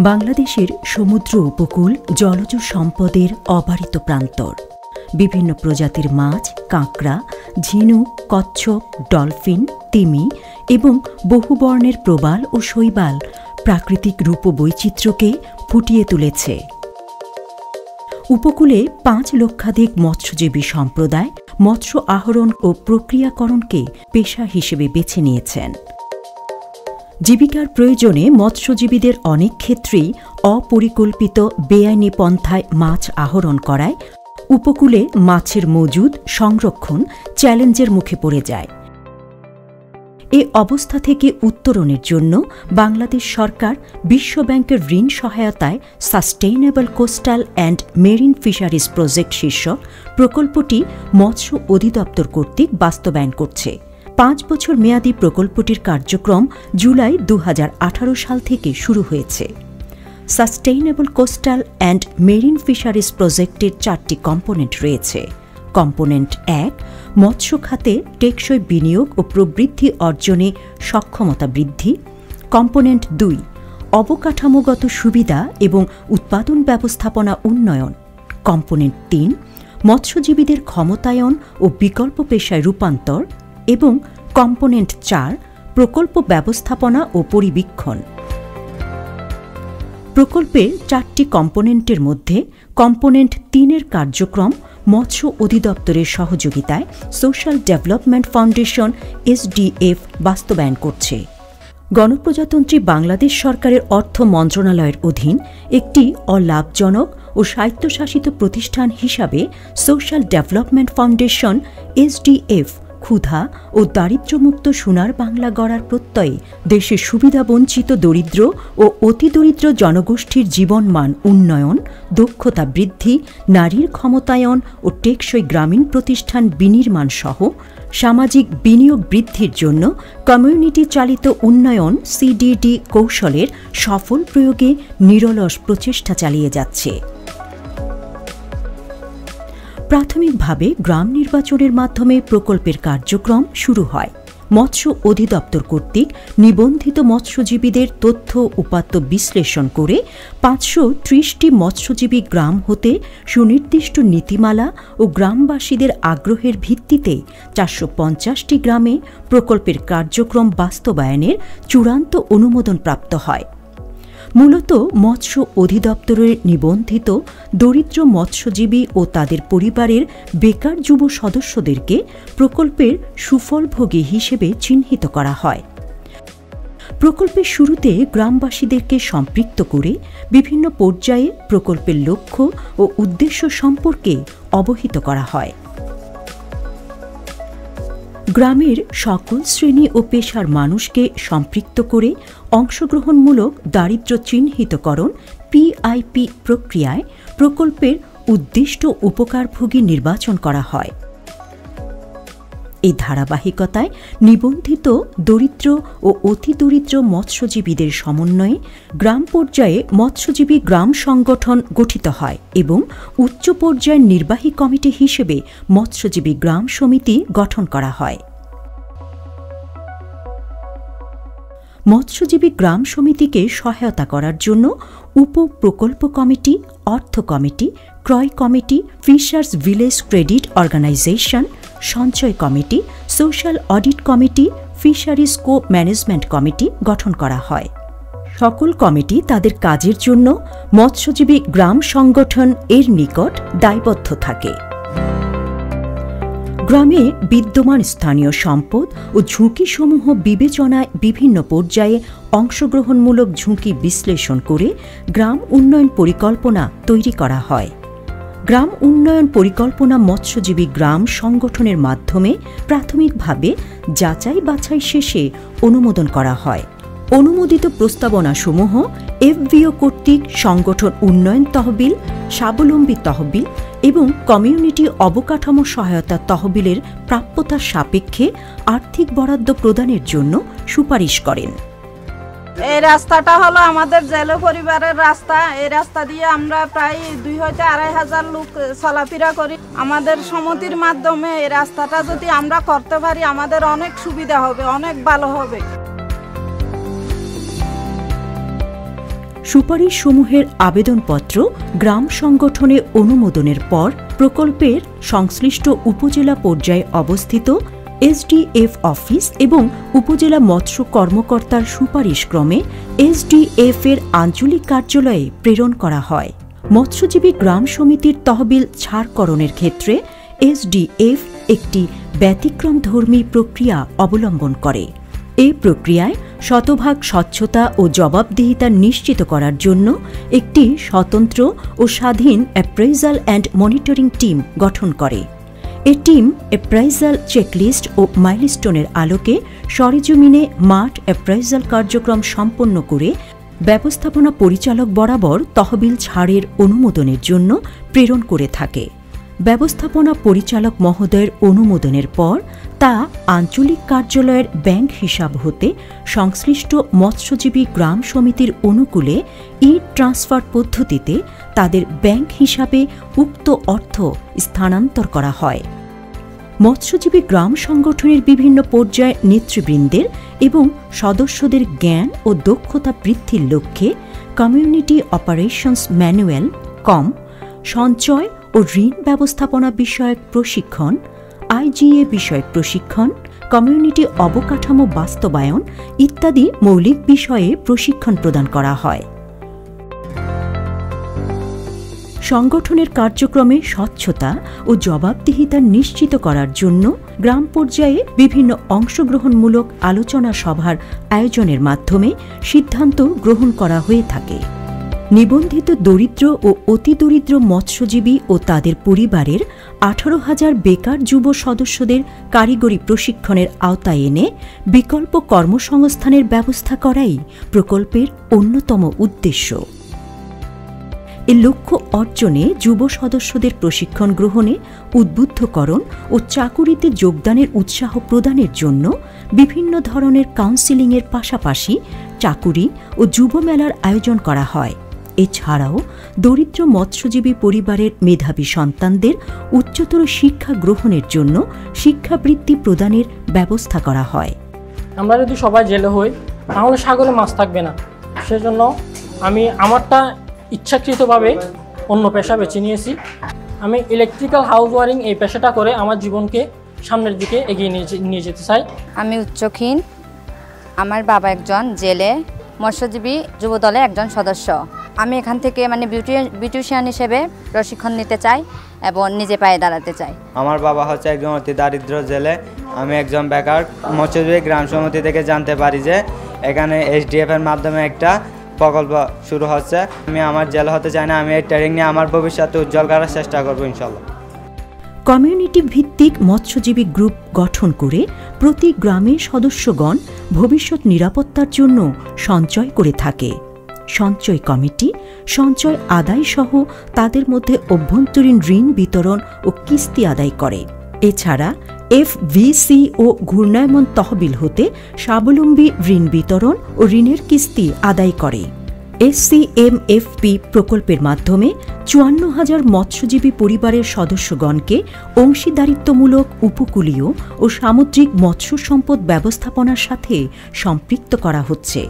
বাংলাদেশের সমুদ্র উপকূল জলজ সম্পদের অবারিত প্রান্তর। বিভিন্ন প্রজাতির মাছ, কাঁকড়া, ঝিনুক, কচ্ছপ, ডলফিন, তিমি এবং বহুবর্ণের প্রবাল ও শৈবাল প্রাকৃতিক রূপবৈচিত্র্যকে ফুটিয়ে তুলেছে। উপকূলে ৫ লক্ষাধিক মৎস্যজীবী সম্প্রদায় মৎস্য আহরণ ও প্রক্রিয়াকরণকে পেশা হিসেবে বেছে নিয়েছেন। জীবিকার প্রয়োজনে মৎস্যজীবীদের অনেক ক্ষেত্রেই অপরিকল্পিত বেআইনি পন্থায় মাছ আহরণ করায় উপকূলে মাছের মজুদ সংরক্ষণ চ্যালেঞ্জের মুখে পড়ে যায়। এ অবস্থা থেকে উত্তরণের জন্য বাংলাদেশ সরকার বিশ্বব্যাংকের ঋণ সহায়তায় sustainable coastal and marine fisheries project শীর্ষক প্রকল্পটি মৎস্য অধিদপ্তর কর্তৃক বাস্তবায়ন করছে। ৫ বছর মেয়াদী প্রকল্পটির কার্যক্রম জুলাই ২০১৮ সাল থেকে শুরু হয়েছে। Sustainable coastal and marine fisheries প্রজেক্টের ৪টি কম্পোনেন্ট রয়েছে। কম্পোনেন্ট ১, মৎস্য খাতে টেকসই বিনিয়োগ ও প্রবৃদ্ধি অর্জনে সক্ষমতা বৃদ্ধি। কম্পোনেন্ট ২, অবকাঠামোগত সুবিধা এবং উৎপাদন ব্যবস্থাপনা উন্নয়ন। কম্পোনেন্ট ৩, মৎস্যজীবীদের ক্ষমতায়ন ও বিকল্প পেশায় রূপান্তর। এবং কম্পোনেন্ট ৪, প্রকল্প ব্যবস্থাপনা ও পরিবীক্ষণ। প্রকল্পের ৪টি কম্পোনেন্টের মধ্যে কম্পোনেন্ট ৩-এর কার্যক্রম মৎস্য অধিদপ্তরের সহযোগিতায় সোশ্যাল ডেভেলপমেন্ট ফাউন্ডেশন SDF বাস্তবায়ন করছে। গণপ্রজাতন্ত্রী বাংলাদেশ সরকারের অর্থ মন্ত্রণালয়ের অধীন একটি অলাভজনক ও স্বায়ত্তশাসিত প্রতিষ্ঠান হিসাবে সোশ্যাল ডেভেলপমেন্ট ফাউন্ডেশন SDF ক্ষুধা ও দারিদ্র্যমুক্ত সোনার বাংলা গড়ার প্রত্যয়ে দেশের সুবিধাবঞ্চিত দরিদ্র ও অতিদরিদ্র জনগোষ্ঠীর জীবনমান উন্নয়ন, দক্ষতা বৃদ্ধি, নারীর ক্ষমতায়ন ও টেকসই গ্রামীণ প্রতিষ্ঠান বিনির্মাণ সহ সামাজিক বিনিয়োগ বৃদ্ধির জন্য কমিউনিটি চালিত উন্নয়ন CDD কৌশলের সফল প্রয়োগে নিরলস প্রচেষ্টা চালিয়ে যাচ্ছে। প্রাথমিকভাবে গ্রাম নির্বাচনের মাধ্যমে প্রকল্পের কার্যক্রম শুরু হয়। মৎস্য অধিদপ্তর কর্তৃক নিবন্ধিত মৎস্যজীবীদের তথ্য উপাত্ত বিশ্লেষণ করে ৫৩০টি মৎস্যজীবী গ্রাম হতে সুনির্দিষ্ট নীতিমালা ও গ্রামবাসীদের আগ্রহের ভিত্তিতে ৪৫০টি গ্রামে প্রকল্পের কার্যক্রম বাস্তবায়নের চূড়ান্ত অনুমোদন প্রাপ্ত হয়। মূলত মৎস্য অধিদপ্তরের নিবন্ধিত দরিদ্র মৎস্যজীবী ও তাদের পরিবারের বেকার যুব সদস্যদেরকে প্রকল্পের সুফলভোগী হিসেবে চিহ্নিত করা হয়। প্রকল্পের শুরুতে গ্রামবাসীদেরকে সম্পৃক্ত করে বিভিন্ন পর্যায়ে প্রকল্পের লক্ষ্য ও উদ্দেশ্য সম্পর্কে অবহিত করা হয়। গ্রামের সকল শ্রেণী ও পেশার মানুষকে সম্পৃক্ত করে অংশগ্রহণমূলক দারিদ্র্য চিহ্নিতকরণ PIP প্রক্রিয়ায় প্রকল্পের উদ্দিষ্ট উপকারভোগী নির্বাচন করা হয়। এই ধারাবাহিকতায় নিবন্ধিত দরিদ্র ও অতিদরিদ্র মৎস্যজীবীদের সমন্বয়ে গ্রাম পর্যায়ে মৎস্যজীবী গ্রাম সংগঠন গঠিত হয় এবং উচ্চ পর্যায়ের নির্বাহী কমিটি হিসেবে মৎস্যজীবী গ্রাম সমিতি গঠন করা হয়। মৎস্যজীবী গ্রাম সমিতিকে সহায়তা করার জন্য উপ প্রকল্প কমিটি, অর্থ কমিটি, ক্রয় committee, fishers village credit organisation, সঞ্চয় committee, social audit committee, fisheries co management committee গঠন করা হয়। সকল কমিটি তাদের কাজের জন্য মৎস্যজীবী গ্রাম সংগঠন এর নিকট দায়বদ্ধ থাকে। গ্রামে বিদ্যমান স্থানীয় সম্পদ ও ঝুঁকিসমূহ বিবেচনায় বিভিন্ন পর্যায়ে অংশগ্রহণমূলক ঝুঁকি বিশ্লেষণ করে গ্রাম উন্নয়ন পরিকল্পনা তৈরি করা হয়। গ্রাম উন্নয়ন পরিকল্পনা মৎস্যজীবী গ্রাম সংগঠনের মাধ্যমে প্রাথমিকভাবে যাচাই বাছাই শেষে অনুমোদন করা হয়। অনুমোদিত প্রস্তাবনাসমূহ FVO কর্তৃক সংগঠন উন্নয়ন তহবিল, স্বাবলম্বী তহবিল এবং কমিউনিটি অবকাঠামো সহায়তা তহবিলের প্রাপ্যতার সাপেক্ষে আর্থিক বরাদ্দ প্রদানের জন্য সুপারিশ করেন। এই রাস্তাটা হলো আমাদের জেলে পরিবারের রাস্তা। এই রাস্তা দিয়ে আমরা প্রায় ২ হইতে ২.৫ হাজার লোক চলাফেরা করি। আমাদের সমিতির মাধ্যমে এই রাস্তাটা যদি আমরা করতে পারি আমাদের অনেক সুবিধা হবে, অনেক ভালো হবে। সুপারিশসমূহের আবেদনপত্র গ্রাম সংগঠনে অনুমোদনের পর প্রকল্পের সংশ্লিষ্ট উপজেলা পর্যায়ে অবস্থিত এসডিএফ অফিস এবং উপজেলা মৎস্য কর্মকর্তার সুপারিশক্রমে এসডিএফ এর আঞ্চলিক কার্যালয়ে প্রেরণ করা হয়। মৎস্যজীবী গ্রাম সমিতির তহবিল ছাড়করণের ক্ষেত্রে এসডিএফ একটি ব্যতিক্রমধর্মী প্রক্রিয়া অবলম্বন করে। এই প্রক্রিয়ায় শতভাগ স্বচ্ছতা ও জবাবদিহিতা নিশ্চিত করার জন্য একটি স্বতন্ত্র ও স্বাধীন অ্যাপ্রেজাল অ্যান্ড মনিটরিং টিম গঠন করে। এই টিম অ্যাপ্রাইজাল চেকলিস্ট ও মাইলস্টোনের আলোকে সরেজমিনে মাঠ অ্যাপ্রাইজাল কার্যক্রম সম্পন্ন করে ব্যবস্থাপনা পরিচালক বরাবর তহবিল ছাড়ের অনুমোদনের জন্য প্রেরণ করে থাকে। ব্যবস্থাপনা পরিচালক মহোদয়ের অনুমোদনের পর তা আঞ্চলিক কার্যালয়ের ব্যাংক হিসাব হতে সংশ্লিষ্ট মৎস্যজীবী গ্রাম সমিতির অনুকূলে ই ট্রান্সফার পদ্ধতিতে তাদের ব্যাংক হিসাবে উক্ত অর্থ স্থানান্তর করা হয়। মৎস্যজীবী গ্রাম সংগঠনের বিভিন্ন পর্যায়ে নেতৃবৃন্দের এবং সদস্যদের জ্ঞান ও দক্ষতা বৃদ্ধির লক্ষ্যে কমিউনিটি অপারেশনস ম্যানুয়াল কম, সঞ্চয় ও ঋণ ব্যবস্থাপনা বিষয়ক প্রশিক্ষণ, আইজিএ বিষয়ক প্রশিক্ষণ, কমিউনিটি অবকাঠামো বাস্তবায়ন ইত্যাদি মৌলিক বিষয়ে প্রশিক্ষণ প্রদান করা হয়। সংগঠনের কার্যক্রমে স্বচ্ছতা ও জবাবদিহিতা নিশ্চিত করার জন্য গ্রাম পর্যায়ে বিভিন্ন অংশগ্রহণমূলক আলোচনা সভার আয়োজনের মাধ্যমে সিদ্ধান্ত গ্রহণ করা হয়ে থাকে। নিবন্ধিত দরিদ্র ও অতি দরিদ্র মৎস্যজীবী ও তাদের পরিবারের 18,000 বেকার যুব সদস্যদের কারিগরি প্রশিক্ষণের আওতায় এনে বিকল্প কর্মসংস্থানের ব্যবস্থা করাই প্রকল্পের অন্যতম উদ্দেশ্য। এ লক্ষ্য অর্জনে যুব সদস্যদের প্রশিক্ষণ গ্রহণে, উদ্বুদ্ধকরণ ও চাকুরিতে যোগদানের উৎসাহ প্রদানের জন্য বিভিন্ন ধরনের কাউন্সেলিংয়ের পাশাপাশি চাকুরি ও যুব মেলার আয়োজন করা হয়। এছাড়াও দরিদ্র মৎস্যজীবী পরিবারের মেধাবী সন্তানদের উচ্চতর শিক্ষা গ্রহণের জন্য শিক্ষাবৃত্তি প্রদানের ব্যবস্থা করা হয়। আমরা যদি সবাই জেলে হই তাহলে সাগরে মাছ থাকবে না। সেজন্য আমি আমারটা ইচ্ছাকৃতভাবে অন্য পেশা বেছে নিয়েছি। আমি ইলেকট্রিক্যাল হাউস ওয়ারিং এই পেশাটা করে আমার জীবনকে সামনের দিকে এগিয়ে নিয়ে যেতে চাই। আমি উচ্চক্ষীণ, আমার বাবা একজন জেলে মৎস্যজীবী যুবদলে একজন সদস্য। আমি এখান থেকে বিউটিশিয়ান হিসেবে প্রশিক্ষণ নিতে চাই এবং নিজে পায়ে দাঁড়াতে চাই। আমার বাবা হচ্ছে একজন অতি দারিদ্র জেলে, আমি একজন বেকার। মৎস্যজীবী গ্রাম সমিতি থেকে জানতে পারি যে এখানে এসডিএফ এর মাধ্যমে একটা প্রকল্প শুরু হচ্ছে। আমি আমার জেলে হতে চাই না, আমি এই ট্রেনিং নিয়ে আমার ভবিষ্যতে উজ্জ্বল করার চেষ্টা করবো ইনশাল্লাহ। কমিউনিটি ভিত্তিক মৎস্যজীবী গ্রুপ গঠন করে প্রতি গ্রামে সদস্যগণ ভবিষ্যৎ নিরাপত্তার জন্য সঞ্চয় করে থাকে। সঞ্চয় কমিটি সঞ্চয় আদায় সহ তাদের মধ্যে অভ্যন্তরীণ ঋণ বিতরণ ও কিস্তি আদায় করে। এছাড়া এফভিসি ও ঘূর্ণায়মান তহবিল হতে স্বাবলম্বী ঋণ বিতরণ ও ঋণের কিস্তি আদায় করে। এসসিএমএফপি প্রকল্পের মাধ্যমে 54,000 মৎস্যজীবী পরিবারের সদস্যগণকে অংশীদারিত্বমূলক উপকূলীয় ও সামুদ্রিক মৎস্য সম্পদ ব্যবস্থাপনার সাথে সম্পৃক্ত করা হচ্ছে।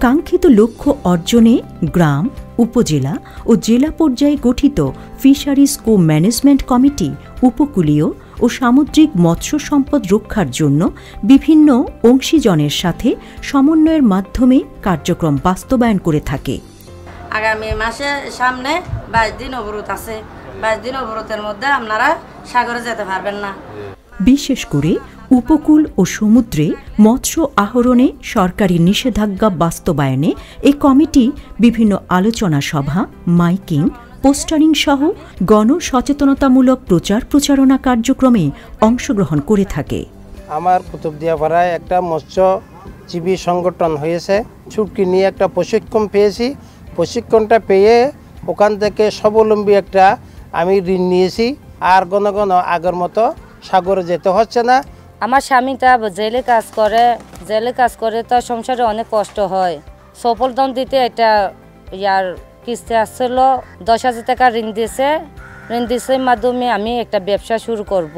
কাঙ্ক্ষিত লক্ষ্য অর্জনে গ্রাম, উপজেলা ও জেলা পর্যায়ে গঠিত ফিশারিজ কো ম্যানেজমেন্ট কমিটি উপকূলীয় ও সামুদ্রিক মৎস্য সম্পদ রক্ষার জন্য বিভিন্ন অংশীজনের সাথে সমন্বয়ের মাধ্যমে কার্যক্রম বাস্তবায়ন করে থাকে। আগামী মাসে সামনে 22 দিন অবরোধ আছে। 22 দিন অবরোধের মধ্যে আপনারা সাগরে যেতে পারবেন না। বিশেষ করে উপকূল ও সমুদ্রে মৎস্য আহরণে সরকারি নিষেধাজ্ঞা বাস্তবায়নে এই কমিটি বিভিন্ন আলোচনা সভা, মাইকিং, পোস্টারিং সহ গণসচেতনতামূলক প্রচারণা কার্যক্রমে অংশগ্রহণ করে থাকে। আমার কুতুবদিয়াপাড়ায় একটা মৎস্যজীবী সংগঠন হয়েছে। ছুটকি নিয়ে একটা প্রশিক্ষণ পেয়েছি। প্রশিক্ষণটা পেয়ে ওখান থেকে স্বাবলম্বী একটা আমি ঋণ নিয়েছি। আর ঘন আগের মতো সাগরে যেতে হচ্ছে না। আমার স্বামীটা জেলে কাজ করে তো সংসারে অনেক কষ্ট হয়। সফল দাম দিতে এটা ইয়ার কিস্তি আসছিল 10,000 টাকা ঋণ দিয়েছে মাধ্যমে আমি একটা ব্যবসা শুরু করব।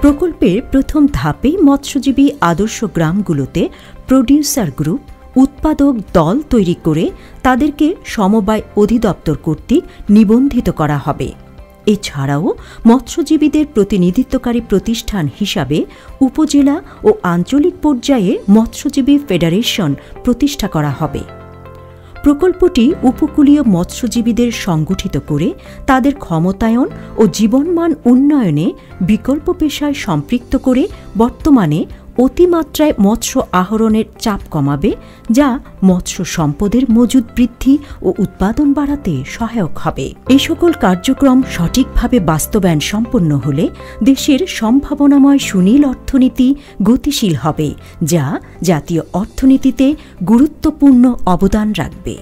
প্রকল্পের প্রথম ধাপে মৎস্যজীবী আদর্শ গ্রামগুলোতে প্রোডিউসার গ্রুপ উৎপাদক দল তৈরি করে তাদেরকে সমবায় অধিদপ্তর কর্তৃক নিবন্ধিত করা হবে। এছাড়াও মৎস্যজীবীদের প্রতিনিধিত্বকারী প্রতিষ্ঠান হিসাবে উপজেলা ও আঞ্চলিক পর্যায়ে মৎস্যজীবী ফেডারেশন প্রতিষ্ঠা করা হবে। প্রকল্পটি উপকূলীয় মৎস্যজীবীদের সংগঠিত করে তাদের ক্ষমতায়ন ও জীবনমান উন্নয়নে বিকল্প পেশায় সম্পৃক্ত করে বর্তমানে অতিমাত্রায় মৎস্য আহরণের চাপ কমাবে, যা মৎস্য সম্পদের মজুদ বৃদ্ধি ও উৎপাদন বাড়াতে সহায়ক হবে। এই সকল কার্যক্রম সঠিকভাবে বাস্তবায়ন সম্পন্ন হলে দেশের সম্ভাবনাময় সুনীল অর্থনীতি গতিশীল হবে, যা জাতীয় অর্থনীতিতে গুরুত্বপূর্ণ অবদান রাখবে।